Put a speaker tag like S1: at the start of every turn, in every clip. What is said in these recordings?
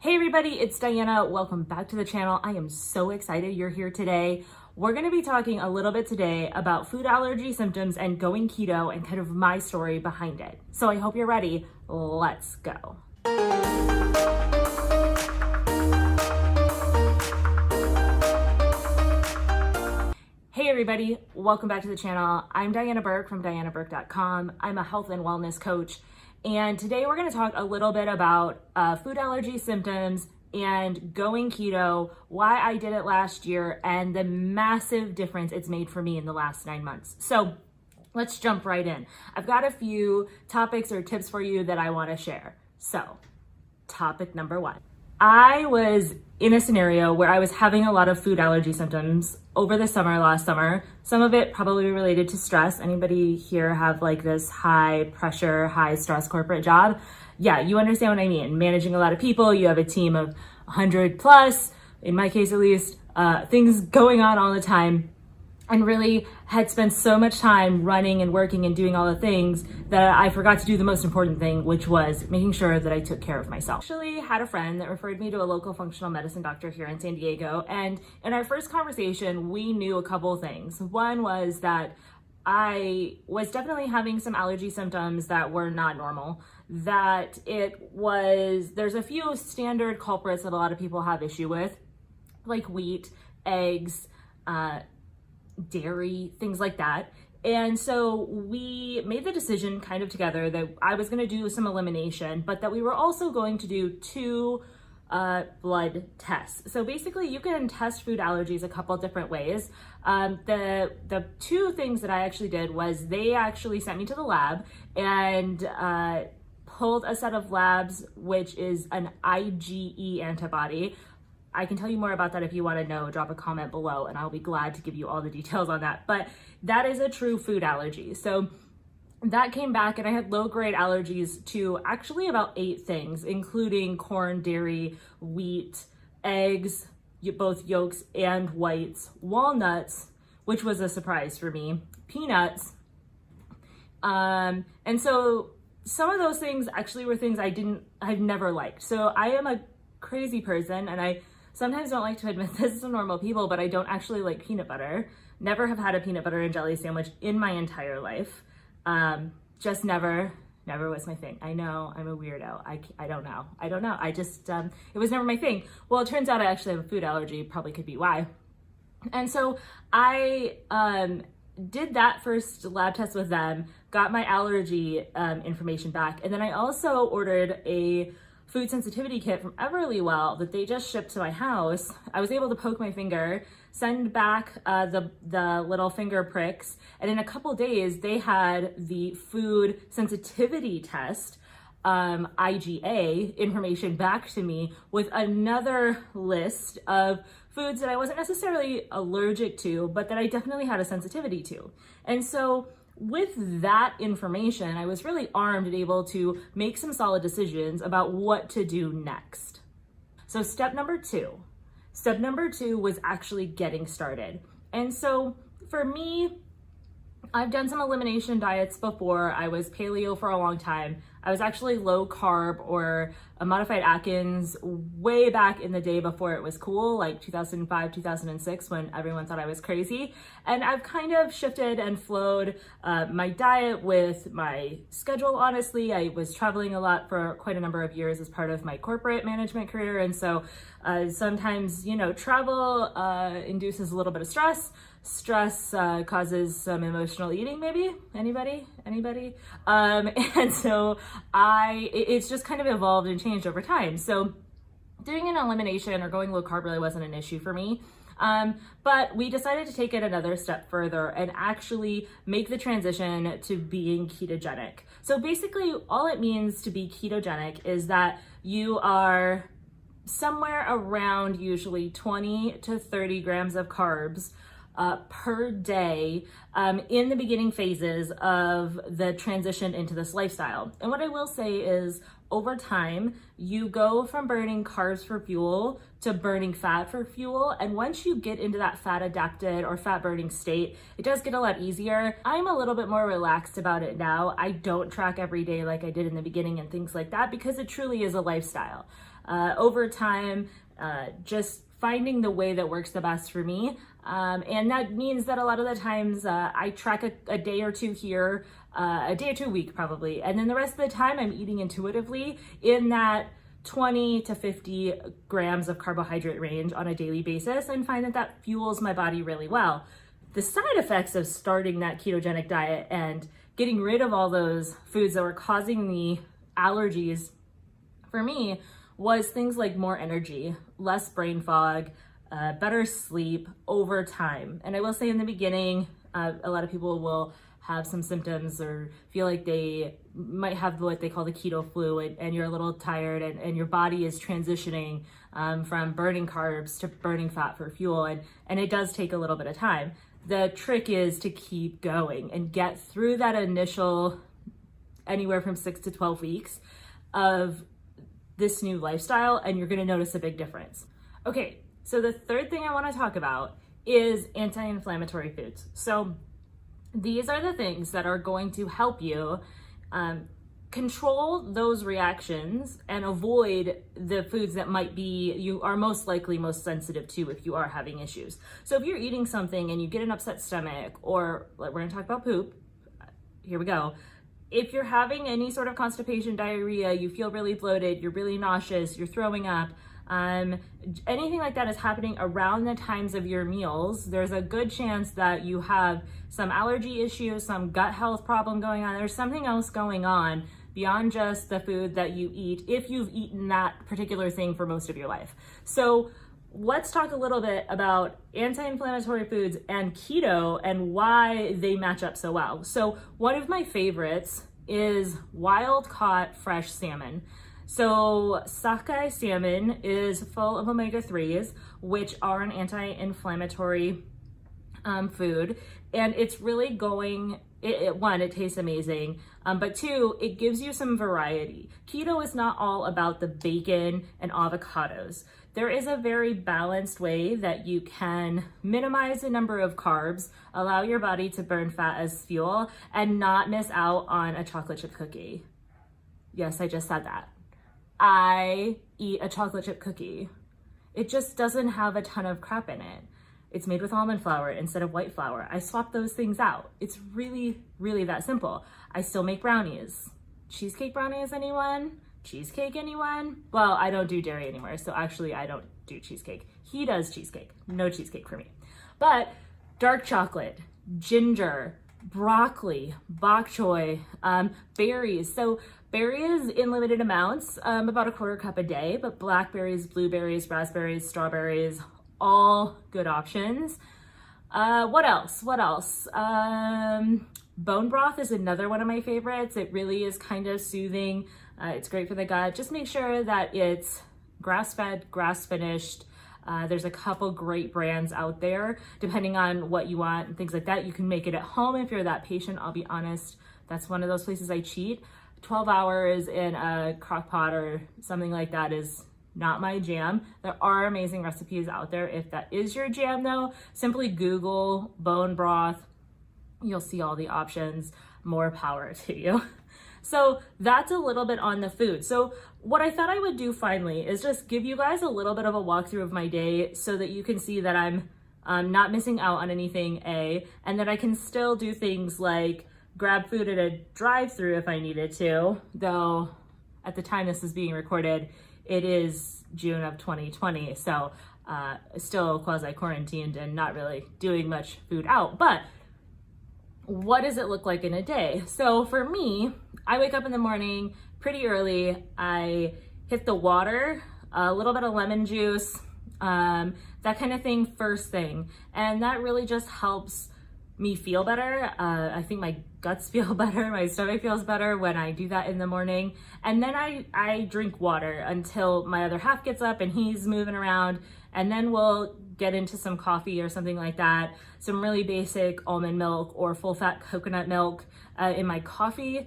S1: Hey everybody, it's Diana. Welcome back to the channel. I am so excited you're here today. We're going to be talking a little bit today about food allergy symptoms and going keto and kind of my story behind it. So I hope you're ready. Let's go. Hey everybody, welcome back to the channel. I'm Diana Burke from dianaburke.com. I'm a health and wellness coach. And today we're going to talk a little bit about food allergy symptoms and going keto, why I did it last year, and the massive difference it's made for me in the last 9 months. So let's jump right in. I've got a few topics or tips for you that I want to share. So topic number one. I was in a scenario where I was having a lot of food allergy symptoms over the summer, last summer. Some of it probably related to stress. Anybody here have like this high pressure, high stress corporate job? Yeah, you understand what I mean. Managing a lot of people, you have a team of 100 plus, in my case at least, things going on all the time. And really had spent so much time running and working and doing all the things that I forgot to do the most important thing, which was making sure that I took care of myself. Actually had a friend that referred me to a local functional medicine doctor here in San Diego. And in our first conversation, we knew a couple of things. One was that I was definitely having some allergy symptoms that were not normal, that there's a few standard culprits that a lot of people have issue with, like wheat, eggs, dairy, things like that. And so we made the decision kind of together that I was going to do some elimination, but that we were also going to do two blood tests. So basically you can test food allergies a couple different ways. The two things that I actually did was they actually sent me to the lab and pulled a set of labs, which is an IgE antibody. I can tell you more about that if you want to know. Drop a comment below and I'll be glad to give you all the details on that. But that is a true food allergy. So that came back and I had low-grade allergies to actually about 8 things, including corn, dairy, wheat, eggs, both yolks and whites, walnuts, which was a surprise for me, peanuts. And so some of those things actually were things I've never liked. So I am a crazy person and I sometimes don't like to admit this to normal people, but I don't actually like peanut butter. Never have had a peanut butter and jelly sandwich in my entire life. Just never was my thing. I know I'm a weirdo. I don't know. I just, it was never my thing. Well, it turns out I actually have a food allergy, probably could be why. And so I, did that first lab test with them, got my allergy, information back. And then I also ordered a food sensitivity kit from Everlywell that they just shipped to my house. I was able to poke my finger, send back the little finger pricks, and in a couple days they had the food sensitivity test, IgA, information back to me with another list of foods that I wasn't necessarily allergic to, but that I definitely had a sensitivity to. And so with that information, I was really armed and able to make some solid decisions about what to do next. So step number two was actually getting started. And so for me, I've done some elimination diets before. I was paleo for a long time. I was actually low carb or a modified Atkins way back in the day before it was cool, like 2005, 2006, when everyone thought I was crazy. And I've kind of shifted and flowed my diet with my schedule, honestly. I was traveling a lot for quite a number of years as part of my corporate management career. And so sometimes, travel induces a little bit of stress. Stress causes some emotional eating, maybe? Anybody? And so it's just kind of evolved and changed over time. So doing an elimination or going low carb really wasn't an issue for me. But we decided to take it another step further and actually make the transition to being ketogenic. So basically all it means to be ketogenic is that you are somewhere around usually 20 to 30 grams of carbs per day in the beginning phases of the transition into this lifestyle. And what I will say is over time, you go from burning carbs for fuel to burning fat for fuel. And once you get into that fat adapted or fat burning state, it does get a lot easier. I'm a little bit more relaxed about it now. I don't track every day like I did in the beginning and things like that because it truly is a lifestyle. over time, just finding the way that works the best for me. And that means that a lot of the times I track a day or two here, a day or 2 a week probably. And then the rest of the time I'm eating intuitively in that 20 to 50 grams of carbohydrate range on a daily basis, and find that that fuels my body really well. The side effects of starting that ketogenic diet and getting rid of all those foods that were causing me allergies for me was things like more energy, less brain fog, better sleep over time. And I will say in the beginning, a lot of people will have some symptoms or feel like they might have what they call the keto flu, and you're a little tired, and your body is transitioning from burning carbs to burning fat for fuel. And it does take a little bit of time. The trick is to keep going and get through that initial anywhere from 6 to 12 weeks of this new lifestyle, and you're gonna notice a big difference. Okay, so the third thing I wanna talk about is anti-inflammatory foods. So these are the things that are going to help you control those reactions and avoid the foods that you are most likely most sensitive to if you are having issues. So if you're eating something and you get an upset stomach, or like we're gonna talk about poop, here we go. If you're having any sort of constipation, diarrhea, you feel really bloated, you're really nauseous, you're throwing up, anything like that is happening around the times of your meals, there's a good chance that you have some allergy issues, some gut health problem going on. There's something else going on beyond just the food that you eat, if you've eaten that particular thing for most of your life. So let's talk a little bit about anti-inflammatory foods and keto and why they match up so well. So one of my favorites is wild caught fresh salmon. So sockeye salmon is full of omega-3s, which are an anti-inflammatory food. And it's really one, it tastes amazing, but two, it gives you some variety. Keto is not all about the bacon and avocados. There is a very balanced way that you can minimize the number of carbs, allow your body to burn fat as fuel, and not miss out on a chocolate chip cookie. Yes, I just said that. I eat a chocolate chip cookie. It just doesn't have a ton of crap in it. It's made with almond flour instead of white flour. I swap those things out. It's really, really that simple. I still make brownies. Cheesecake brownies, anyone? Cheesecake, anyone? Well, I don't do dairy anymore, so actually I don't do cheesecake. He does cheesecake. No cheesecake for me. But dark chocolate, ginger, broccoli, bok choy, berries. So berries in limited amounts, about a quarter cup a day, but blackberries, blueberries, raspberries, strawberries, all good options. What else? Bone broth is another one of my favorites. It really is kind of soothing. It's great for the gut. Just make sure that it's grass-fed, grass-finished. There's a couple great brands out there, depending on what you want and things like that. You can make it at home if you're that patient. I'll be honest, that's one of those places I cheat. 12 hours in a crock pot or something like that is not my jam. There are amazing recipes out there. If that is your jam though, simply Google bone broth. You'll see all the options. More power to you. So that's a little bit on the food. So what I thought I would do finally is just give you guys a little bit of a walkthrough of my day so that you can see that I'm not missing out on anything, and that I can still do things like grab food at a drive-through if I needed to, though at the time this is being recorded, it is June of 2020, so still quasi-quarantined and not really doing much food out. But what does it look like in a day? So for me, I wake up in the morning pretty early. I hit the water, a little bit of lemon juice, that kind of thing first thing. And that really just helps me feel better. I think my guts feel better, my stomach feels better when I do that in the morning. And then I drink water until my other half gets up and he's moving around, and then we'll get into some coffee or something like that, some really basic almond milk or full fat coconut milk in my coffee,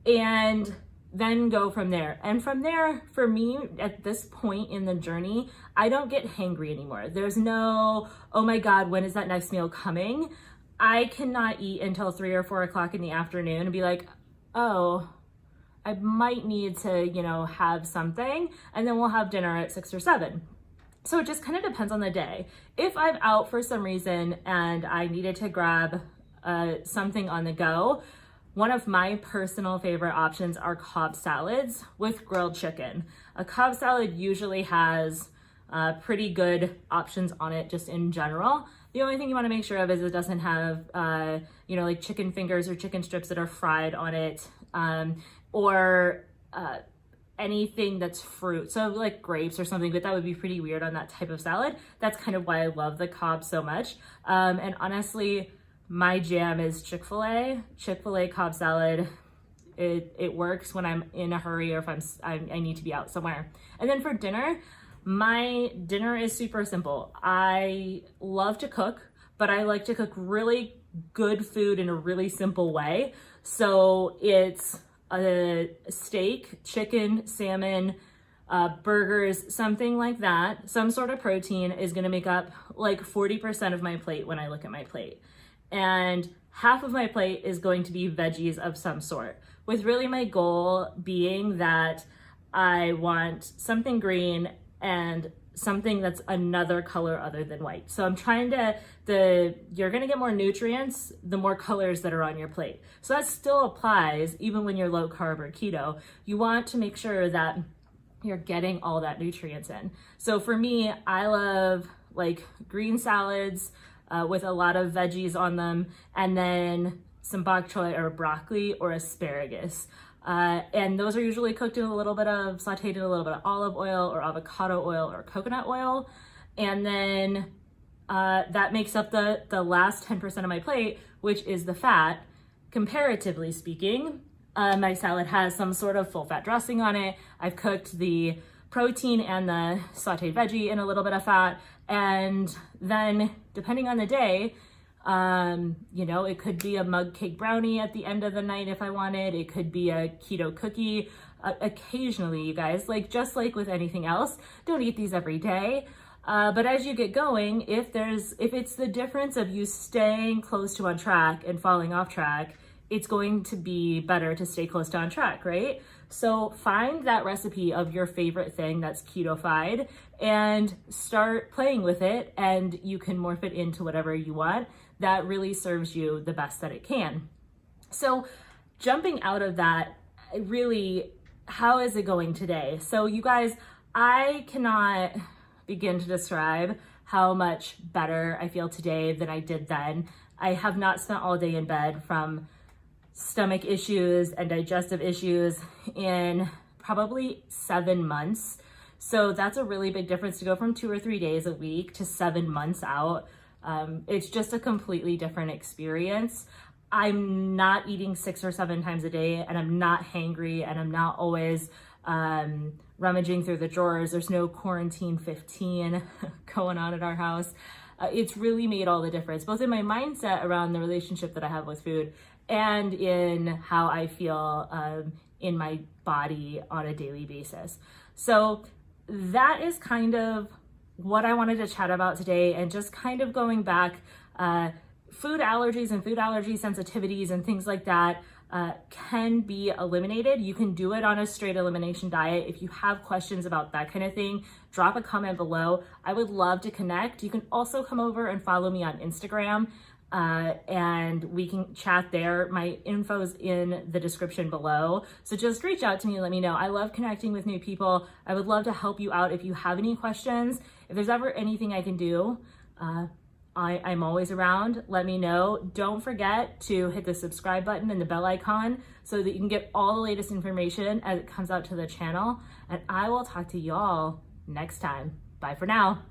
S1: and then go from there. And from there, for me, at this point in the journey, I don't get hangry anymore. There's no, oh my God, when is that next meal coming? I cannot eat until 3 or 4 o'clock in the afternoon and be like, oh, I might need to, have something, and then we'll have dinner at 6 or 7. So it just kind of depends on the day. If I'm out for some reason and I needed to grab something on the go, one of my personal favorite options are Cobb salads with grilled chicken. A Cobb salad usually has pretty good options on it just in general. The only thing you want to make sure of is it doesn't have, like chicken fingers or chicken strips that are fried on it, or anything that's fruit. So like grapes or something, but that would be pretty weird on that type of salad. That's kind of why I love the Cobb so much. And honestly, my jam is Chick-fil-A. Chick-fil-A Cobb salad. It works when I'm in a hurry or if I need to be out somewhere. And then for dinner, my dinner is super simple. I love to cook, but I like to cook really good food in a really simple way. So it's a steak, chicken, salmon, burgers, something like that. Some sort of protein is gonna make up like 40% of my plate when I look at my plate. And half of my plate is going to be veggies of some sort, with really my goal being that I want something green and something that's another color other than white. So I'm trying you're gonna get more nutrients the more colors that are on your plate. So that still applies even when you're low carb or keto. You want to make sure that you're getting all that nutrients in. So for me, I love like green salads with a lot of veggies on them, and then some bok choy or broccoli or asparagus. And those are usually cooked in sauteed in a little bit of olive oil or avocado oil or coconut oil. And then that makes up the last 10% of my plate, which is the fat. Comparatively speaking, my salad has some sort of full fat dressing on it. I've cooked the protein and the sauteed veggie in a little bit of fat. And then depending on the day, it could be a mug cake brownie at the end of the night if I wanted. It could be a keto cookie. Occasionally, you guys, just like with anything else, don't eat these every day. But as you get going, if it's the difference of you staying close to on track and falling off track, it's going to be better to stay close to on track, right? So find that recipe of your favorite thing that's keto-fied and start playing with it, and you can morph it into whatever you want that really serves you the best that it can. So jumping out of that, really, how is it going today? So you guys, I cannot begin to describe how much better I feel today than I did then. I have not spent all day in bed from stomach issues and digestive issues in probably 7 months. So that's a really big difference to go from 2 or 3 days a week to 7 months out. It's just a completely different experience. I'm not eating 6 or 7 times a day, and I'm not hangry, and I'm not always rummaging through the drawers. There's no quarantine 15 going on at our house. It's really made all the difference, both in my mindset around the relationship that I have with food and in how I feel in my body on a daily basis. So that is kind of what I wanted to chat about today, and just kind of going back, food allergies and food allergy sensitivities and things like that can be eliminated. You can do it on a straight elimination diet. If you have questions about that kind of thing, drop a comment below. I would love to connect. You can also come over and follow me on Instagram, and we can chat there. My info's in the description below. So just reach out to me and let me know. I love connecting with new people. I would love to help you out if you have any questions. If there's ever anything I can do, I'm always around. Let me know. Don't forget to hit the subscribe button and the bell icon so that you can get all the latest information as it comes out to the channel. And I will talk to y'all next time. Bye for now.